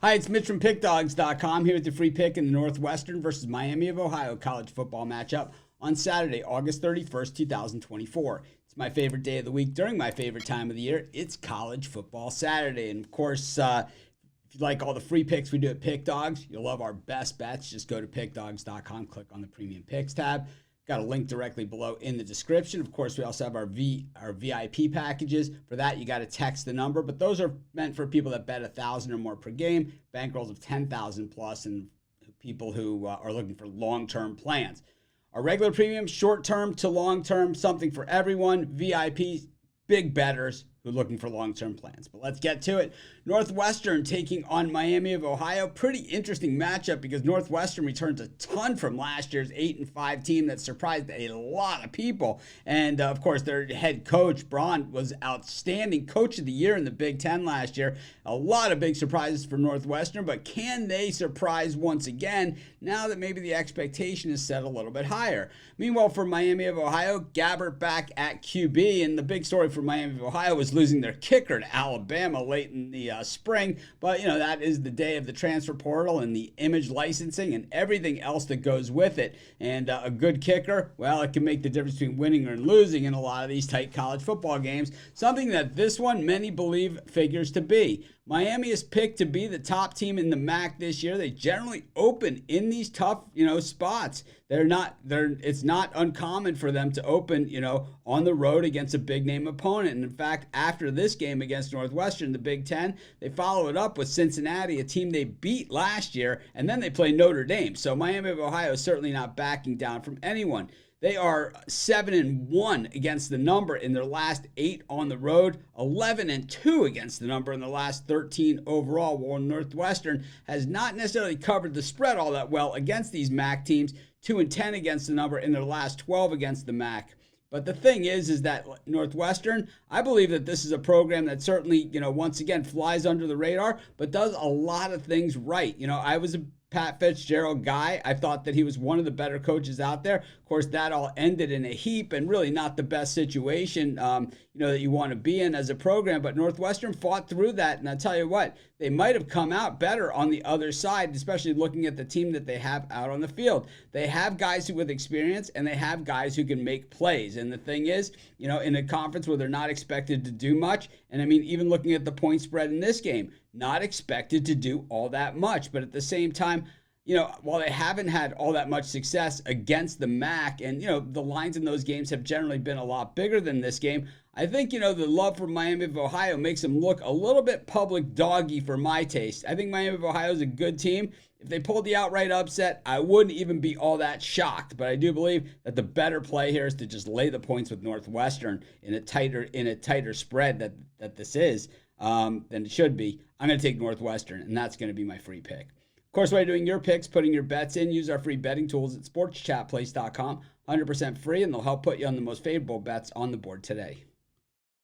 Hi, it's Mitch from Pickdawgz.com here with the free pick in the Northwestern versus Miami of Ohio college football matchup on Saturday, August 31st, 2024. It's my favorite day of the week during my favorite time of the year. It's College Football Saturday. And of course, if you like all the free picks we do at Pick Dawgz, you'll love our best bets. Just go to pickdawgz.com, click on the Premium Picks tab. Got a link directly below in the description. Of course, we also have our VIP packages. For that, you got to text the number, but those are meant for people that bet $1,000 or more per game, bankrolls of $10,000 plus, and people who are looking for long-term plans. Our regular premium, short-term to long-term, something for everyone. VIP, big bettors who are looking for long-term plans. But let's get to it. Northwestern taking on Miami of Ohio. Pretty interesting matchup because Northwestern returns a ton from last year's 8-5 team that surprised a lot of people. And of course, their head coach, Braun, was outstanding coach of the year in the Big Ten last year. A lot of big surprises for Northwestern, but can they surprise once again now that maybe the expectation is set a little bit higher? Meanwhile, for Miami of Ohio, Gabbert back at QB, and the big story for Miami of Ohio was losing their kicker to Alabama late in the spring, but that is the day of the transfer portal and the image licensing and everything else that goes with it. And a good kicker, well, it can make the difference between winning or losing in a lot of these tight college football games, something that this one many believe figures to be. Miami is picked to be the top team in the MAC this year. They generally open in these tough, spots. It's not uncommon for them to open, on the road against a big name opponent. And in fact, after this game against Northwestern, the Big Ten, they follow it up with Cincinnati, a team they beat last year, and then they play Notre Dame. So Miami of Ohio is certainly not backing down from anyone. They are 7-1 against the number in their last 8 on the road, 11-2 against the number in the last 13 overall, while Northwestern has not necessarily covered the spread all that well against these MAC teams, 2-10 against the number in their last 12 against the MAC. But the thing is that Northwestern, I believe that this is a program that certainly, once again, flies under the radar, but does a lot of things right. I was a Pat Fitzgerald guy. I thought that he was one of the better coaches out there. Of course, that all ended in a heap and really not the best situation, that you want to be in as a program. But Northwestern fought through that, and I'll tell you what, they might have come out better on the other side, especially looking at the team that they have out on the field. They have guys who with experience, and they have guys who can make plays. And the thing is, in a conference where they're not expected to do much, and I mean, even looking at the point spread in this game, not expected to do all that much. But at the same time, while they haven't had all that much success against the MAC, and, the lines in those games have generally been a lot bigger than this game, I think, the love for Miami of Ohio makes them look a little bit public doggy for my taste. I think Miami of Ohio is a good team. If they pulled the outright upset, I wouldn't even be all that shocked. But I do believe that the better play here is to just lay the points with Northwestern in a tighter spread that this is than it should be. I'm going to take Northwestern, and that's going to be my free pick. Of course, while you're doing your picks, putting your bets in, use our free betting tools at sportschatplace.com. 100% free, and they'll help put you on the most favorable bets on the board today.